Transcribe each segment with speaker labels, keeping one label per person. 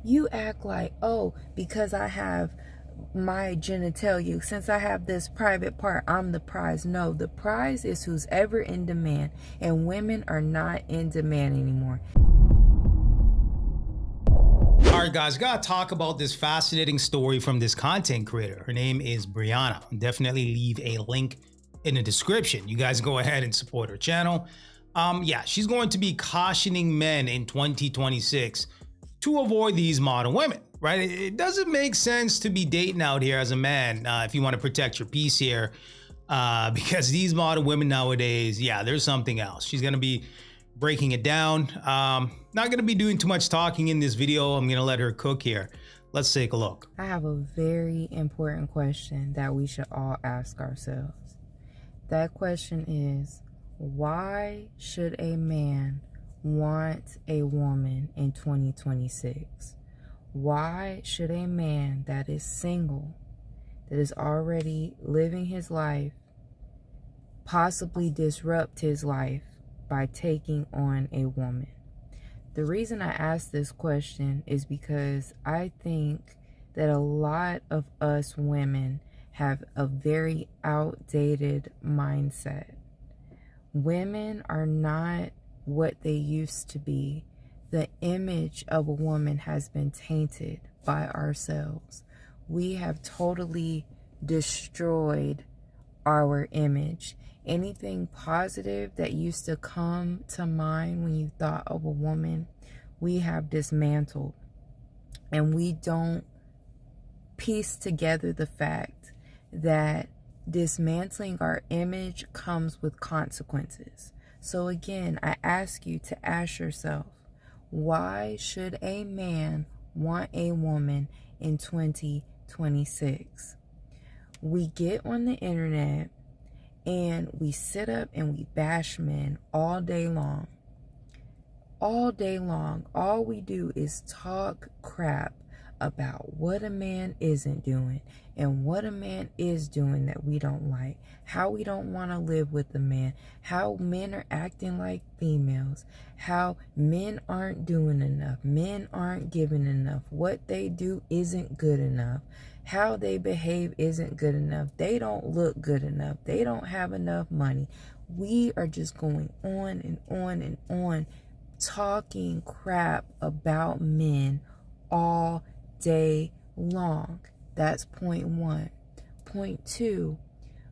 Speaker 1: You act like, oh, because I have my genitalia, since I have this private part, I'm the prize. No, the prize is who's ever in demand, and women are not in demand anymore.
Speaker 2: All right, guys, gotta talk about this fascinating story from this content creator. Her name is Brianna. I'll definitely leave a link in the description. You guys go ahead and support her channel. Yeah, she's going to be cautioning men in 2026 to avoid these modern women, right? It doesn't make sense to be dating out here as a man if you want to protect your peace here, because these modern women nowadays, yeah, there's something else. She's gonna be breaking it down. Not gonna be doing too much talking in this video. I'm gonna let her cook here. Let's take a look.
Speaker 1: I have a very important question that we should all ask ourselves. That question is, why should a man want a woman in 2026? Why should a man that is single, that is already living his life, possibly disrupt his life by taking on a woman? The reason I ask this question is because I think that a lot of us women have a very outdated mindset. Women are not what they used to be. The image of a woman has been tainted by ourselves. We have totally destroyed our image. Anything positive that used to come to mind when you thought of a woman, we have dismantled. And we don't piece together the fact that dismantling our image comes with consequences. So again, I ask you to ask yourself, why should a man want a woman in 2026? We get on the internet and we sit up and we bash men all day long. All day long, all we do is talk crap about what a man isn't doing and what a man is doing that we don't like, how we don't want to live with a man, how men are acting like females, how men aren't doing enough, men aren't giving enough, what they do isn't good enough, how they behave isn't good enough, they don't look good enough, they don't have enough money. We are just going on and on and on, talking crap about men all day long. That's point one. Point two,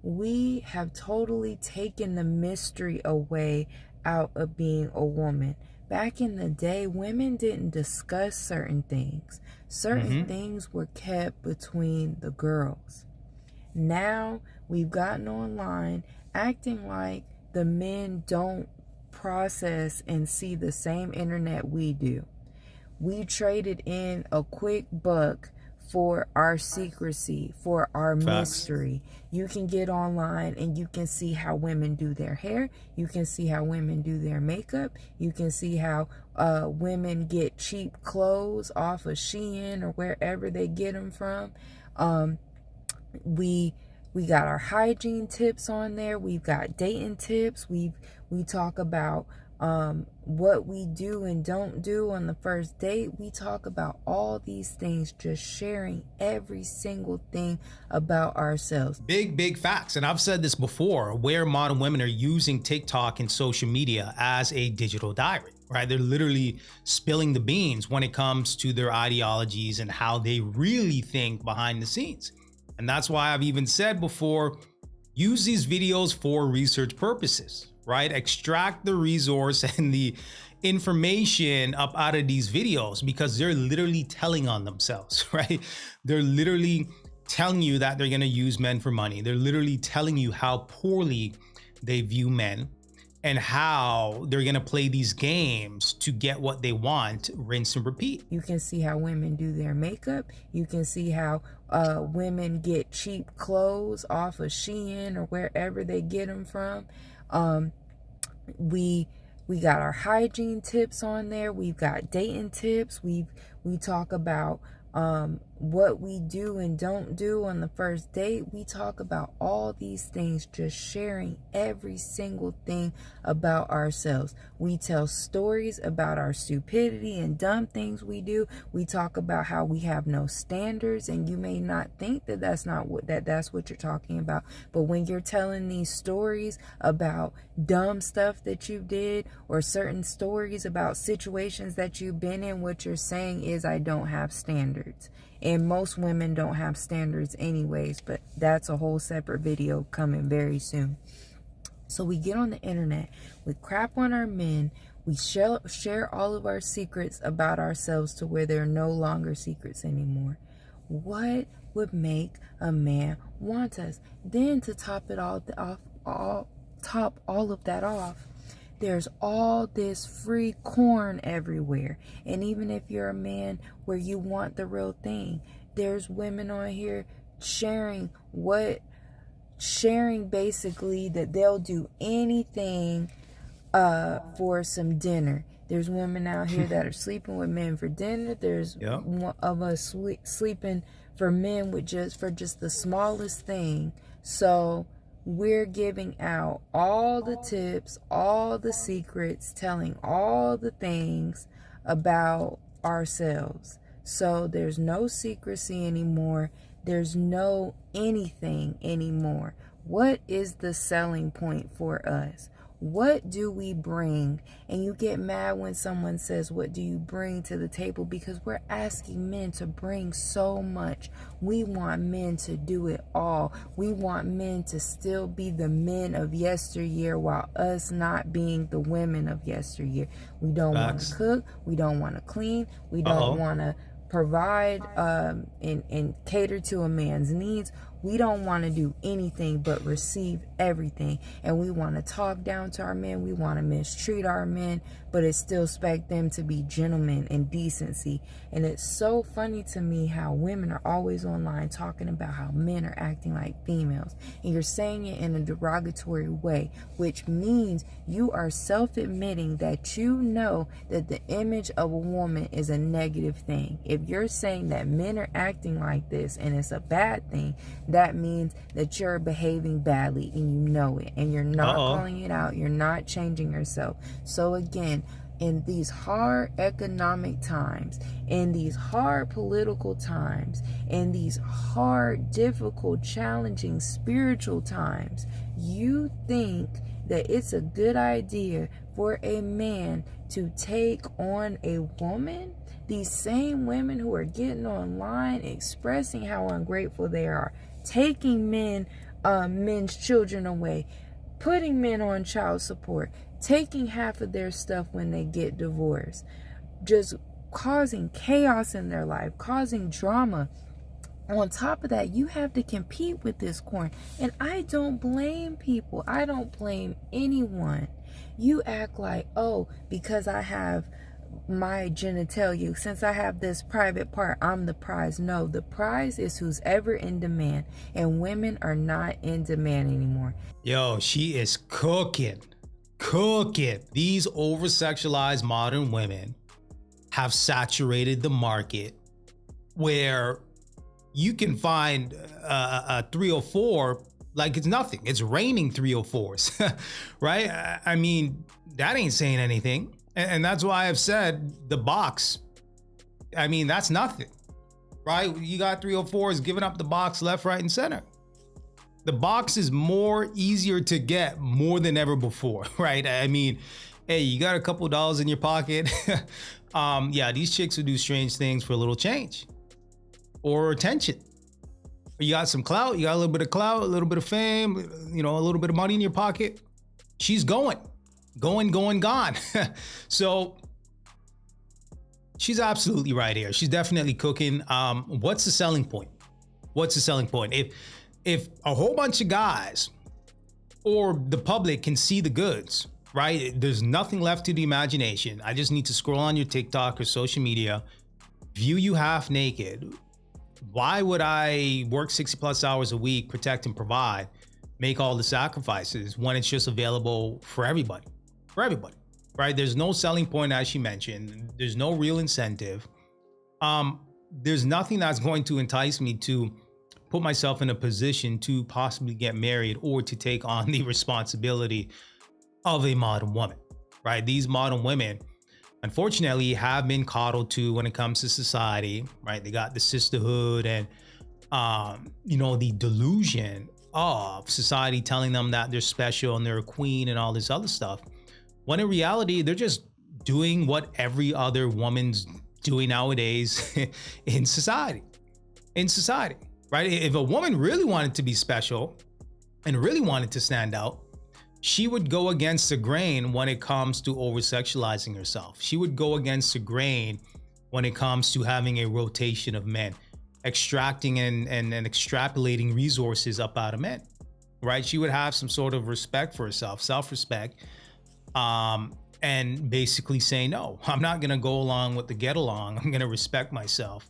Speaker 1: we have totally taken the mystery away out of being a woman. Back in the day, women didn't discuss certain things. Certain things were kept between the girls. Now we've gotten online acting like the men don't process and see the same internet we do. We traded in a quick buck for our secrecy, for our mystery. You can get online and you can see how women do their hair. You can see how women do their makeup. You can see how women get cheap clothes off of Shein or wherever they get them from. We got our hygiene tips on there. We've got dating tips. We talk about what we do and don't do on the first date. We talk about all these things, just sharing every single thing about ourselves.
Speaker 2: Big facts. And I've said this before, where modern women are using TikTok and social media as a digital diary, right? They're literally spilling the beans when it comes to their ideologies and how they really think behind the scenes. And that's why I've even said before, use these videos for research purposes, right? Extract the resource and the information up out of these videos, because they're literally telling on themselves, right? They're literally telling you that they're going to use men for money. They're literally telling you how poorly they view men and how they're going to play these games to get what they want, rinse and repeat.
Speaker 1: You can see how women do their makeup. You can see how women get cheap clothes off of Shein or wherever they get them from. We got our hygiene tips on there. We've got dating tips. We talk about what we do and don't do on the first date. We talk about all these things, just sharing every single thing about ourselves. We tell stories about our stupidity and dumb things we do. We talk about how we have no standards, and you may not think that that's what you're talking about, but when you're telling these stories about dumb stuff that you did, or certain stories about situations that you've been in, what you're saying is, I don't have standards. And most women don't have standards anyways, but that's a whole separate video coming very soon. So we get on the internet, we crap on our men, we share all of our secrets about ourselves to where they're no longer secrets anymore. What would make a man want us? Then to top all of that off, there's all this free corn everywhere. And even if you're a man where you want the real thing, there's women on here sharing basically that they'll do anything for some dinner. There's women out here that are sleeping with men for dinner. There's one of us sleeping for men for just the smallest thing. So we're giving out all the tips, all the secrets, telling all the things about ourselves. So there's no secrecy anymore. There's no anything anymore. What is the selling point for us? What do we bring? And you get mad when someone says, what do you bring to the table? Because we're asking men to bring so much. We want men to do it all. We want men to still be the men of yesteryear while us not being the women of yesteryear. We don't want to cook. We don't want to clean. We don't want to provide and cater to a man's needs. We don't want to do anything but receive everything. And we want to talk down to our men. We want to mistreat our men, but still expect them to be gentlemen and decency. And it's so funny to me how women are always online talking about how men are acting like females. And you're saying it in a derogatory way, which means you are self-admitting that you know that the image of a woman is a negative thing. If you're saying that men are acting like this and it's a bad thing, that means that you're behaving badly and you know it, and you're not calling it out. You're not changing yourself. So again, in these hard economic times, in these hard political times, in these hard, difficult, challenging spiritual times, you think that it's a good idea for a man to take on a woman? These same women who are getting online expressing how ungrateful they are, taking men's children away, putting men on child support, taking half of their stuff when they get divorced, just causing chaos in their life, causing drama. On top of that, you have to compete with this corn. And I don't blame people. I don't blame anyone. You act like, oh, because I have my genitalia, since I have this private part, I'm the prize. No, the prize is who's ever in demand, and women are not in demand anymore.
Speaker 2: Yo, she is cooking. These over-sexualized modern women have saturated the market where you can find a 304 like it's nothing. It's raining 304s, right? I mean, that ain't saying anything. And that's why I've said the box, I mean, that's nothing, right? You got 304s giving up the box left, right, and center. The box is easier to get more than ever before, right? I mean, hey, you got a couple dollars in your pocket. Yeah, these chicks will do strange things for a little change or attention. You got some clout, you got a little bit of clout, a little bit of fame, a little bit of money in your pocket. She's gone. So she's absolutely right here. She's definitely cooking. What's the selling point? If a whole bunch of guys or the public can see the goods, right? There's nothing left to the imagination. I just need to scroll on your TikTok or social media, view you half naked. Why would I work 60 plus hours a week, protect and provide, make all the sacrifices when it's just available for everybody? Right? There's no selling point, as she mentioned. There's no real incentive. there's nothing that's going to entice me to put myself in a position to possibly get married or to take on the responsibility of a modern woman, right? These modern women, unfortunately, have been coddled to when it comes to society, right? They got the sisterhood and, the delusion of society telling them that they're special and they're a queen and all this other stuff. When in reality, they're just doing what every other woman's doing nowadays in society, right? If a woman really wanted to be special and really wanted to stand out, she would go against the grain when it comes to over-sexualizing herself. She would go against the grain when it comes to having a rotation of men, extracting and extrapolating resources up out of men, right? She would have some sort of respect for herself, self-respect, and basically say, no, I'm not going to go along with the get along. I'm going to respect myself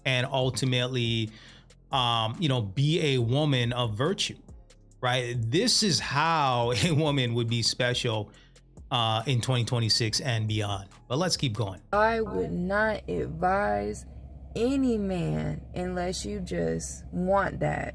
Speaker 2: and ultimately, be a woman of virtue, right? This is how a woman would be special in 2026 and beyond. But let's keep going.
Speaker 1: I would not advise any man unless you just want that.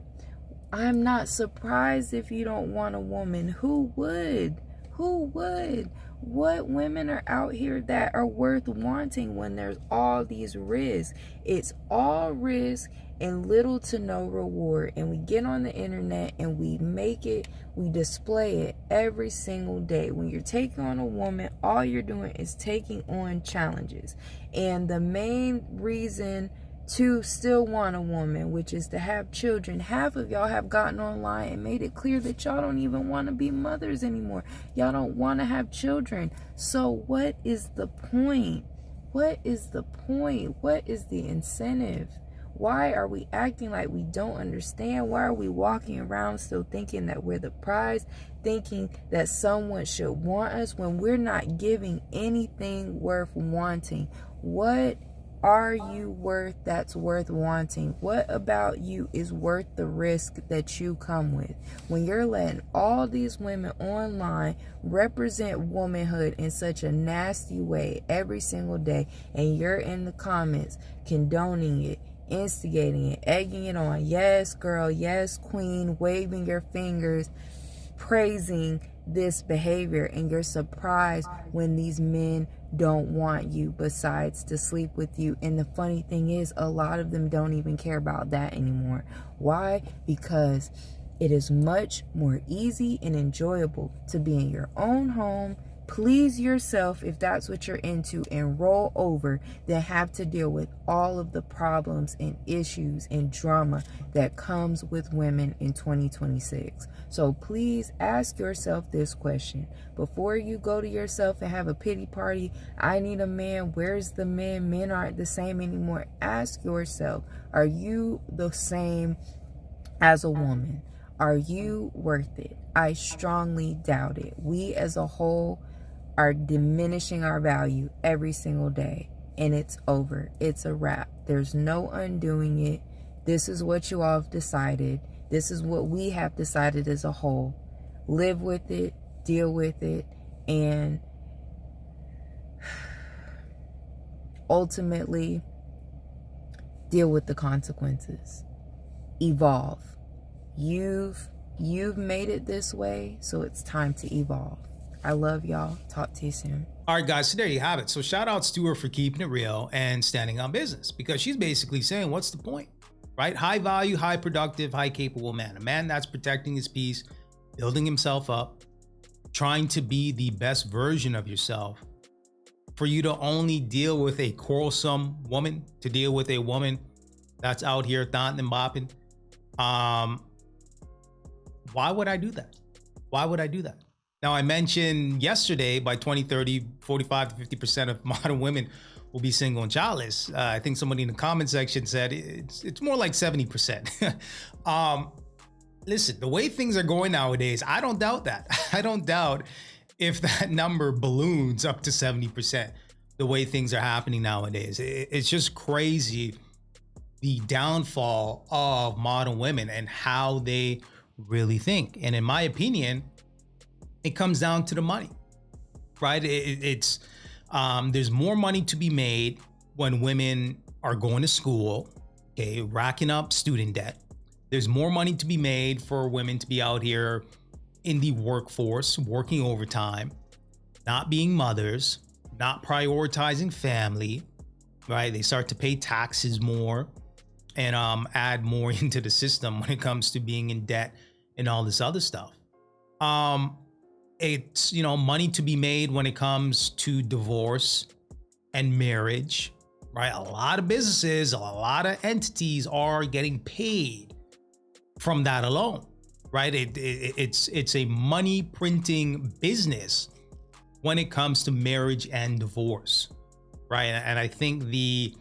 Speaker 1: I'm not surprised if you don't want a woman. Who would? Who would? What women are out here that are worth wanting when there's all these risks? It's all risk and little to no reward. And we get on the internet and we make it, we display it every single day. When you're taking on a woman, all you're doing is taking on challenges. And the main reason to still want a woman, which is to have children, half of y'all have gotten online and made it clear that y'all don't even want to be mothers anymore. Y'all don't want to have children. So what is the point? What is the point? What is the incentive? Why are we acting like we don't understand? Why are we walking around still thinking that we're the prize, thinking that someone should want us when we're not giving anything worth wanting? What are you worth that's worth wanting? What about you is worth the risk that you come with? When you're letting all these women online represent womanhood in such a nasty way every single day, and you're in the comments condoning it, instigating it, egging it on, yes girl, yes queen, waving your fingers, praising this behavior, and you're surprised when these men don't want you besides to sleep with you. And the funny thing is, a lot of them don't even care about that anymore. Why? Because it is much more easy and enjoyable to be in your own home, please yourself if that's what you're into, and roll over than have to deal with all of the problems and issues and drama that comes with women in 2026. So please ask yourself this question before you go to yourself and have a pity party. I need a man. Where's the men? Men aren't the same anymore. Ask yourself, are you the same as a woman? Are you worth it? I strongly doubt it. We as a whole are diminishing our value every single day, and it's over. It's a wrap. There's no undoing it. This is what you all have decided. This is what we have decided as a whole. Live with it, deal with it, and ultimately deal with the consequences. Evolve. You've made it this way, so it's time to evolve. I love y'all. Talk to you soon.
Speaker 2: All right, guys, so there you have it. So shout outs to her for keeping it real and standing on business, because she's basically saying, what's the point, right? High value, high productive, high capable man. A man that's protecting his peace, building himself up, trying to be the best version of yourself. For you to only deal with a quarrelsome woman, to deal with a woman that's out here thotting and bopping. Why would I do that? Why would I do that? Now, I mentioned yesterday by 2030, 45 to 50% of modern women will be single and childless. I think somebody in the comment section said it's more like 70%. Listen, the way things are going nowadays, I don't doubt that. I don't doubt if that number balloons up to 70%, the way things are happening nowadays. It's just crazy, the downfall of modern women and how they really think. And in my opinion, it comes down to the money, right? There's more money to be made when women are going to school, okay, racking up student debt. There's more money to be made for women to be out here in the workforce, working overtime, not being mothers, not prioritizing family, right? They start to pay taxes more and add more into the system when it comes to being in debt and all this other stuff. It's, you know, money to be made when it comes to divorce and marriage, right? A lot of businesses, a lot of entities are getting paid from that alone, right? It's a money printing business when it comes to marriage and divorce, right? And I think the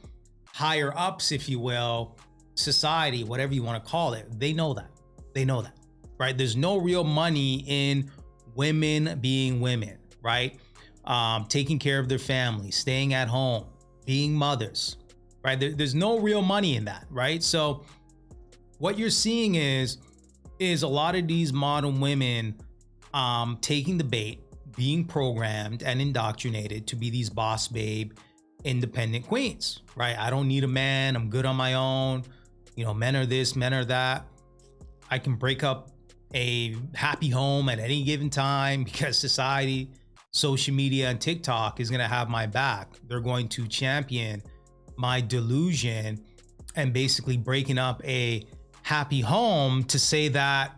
Speaker 2: higher ups, if you will, society, whatever you want to call it, they know that. They know that, right? There's no real money in women being women, right? Taking care of their family, staying at home, being mothers, right? There's no real money in that, right? So what you're seeing is a lot of these modern women taking the bait, being programmed and indoctrinated to be these boss babe, independent queens, right? I don't need a man. I'm good on my own. You know, men are this, men are that. I can break up a happy home at any given time because society, social media, and TikTok is going to have my back. They're going to champion my delusion and basically breaking up a happy home to say that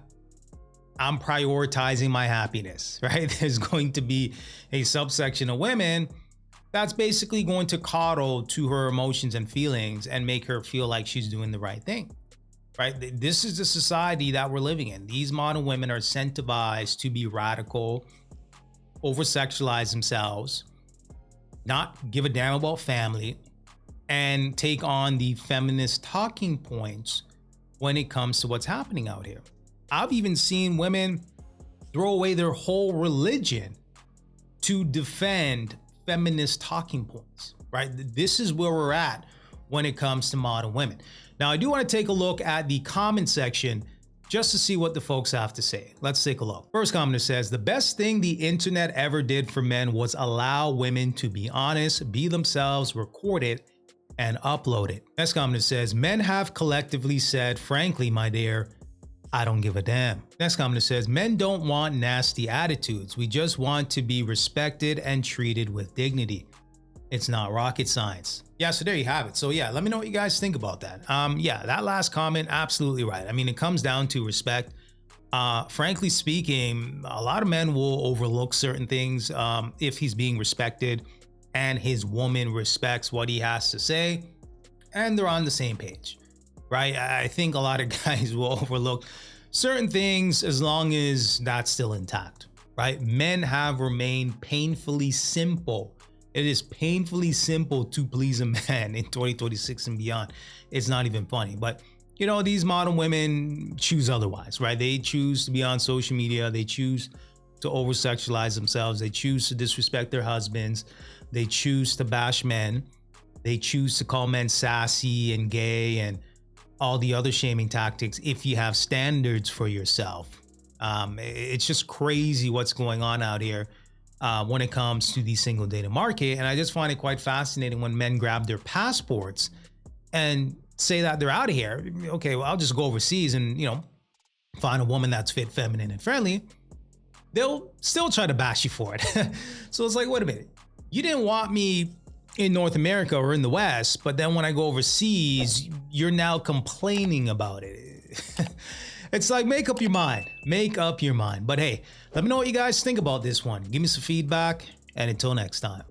Speaker 2: I'm prioritizing my happiness, right? There's going to be a subsection of women that's basically going to coddle to her emotions and feelings and make her feel like she's doing the right thing, right? This is the society that we're living in. These modern women are incentivized to be radical, over-sexualize themselves, not give a damn about family, and take on the feminist talking points when it comes to what's happening out here. I've even seen women throw away their whole religion to defend feminist talking points, right? This is where we're at when it comes to modern women. Now, I do want to take a look at the comment section just to see what the folks have to say. Let's take a look. First commenter says, the best thing the internet ever did for men was allow women to be honest, be themselves, record it, and upload it. Next commenter says, men have collectively said, frankly, my dear, I don't give a damn. Next commenter says, men don't want nasty attitudes. We just want to be respected and treated with dignity. It's not rocket science. Yeah, so there you have it. So yeah, let me know what you guys think about that. Yeah, that last comment, absolutely right. I mean, it comes down to respect. Frankly speaking, a lot of men will overlook certain things if he's being respected and his woman respects what he has to say and they're on the same page, right? I think a lot of guys will overlook certain things as long as that's still intact, right? Men have remained painfully simple. It is painfully simple to please a man in 2026 and beyond. It's not even funny, but you know, these modern women choose otherwise, right? They choose to be on social media. They choose to over-sexualize themselves. They choose to disrespect their husbands. They choose to bash men. They choose to call men sassy and gay and all the other shaming tactics if you have standards for yourself. It's just crazy what's going on out here when it comes to the single dating market. And I just find it quite fascinating when men grab their passports and say that they're out of here. Okay, well, I'll just go overseas and, you know, find a woman that's fit, feminine, and friendly. They'll still try to bash you for it. So it's like, wait a minute. You didn't want me in North America or in the West, but then when I go overseas, you're now complaining about it. It's like, make up your mind. Make up your mind. But hey, let me know what you guys think about this one. Give me some feedback, and until next time.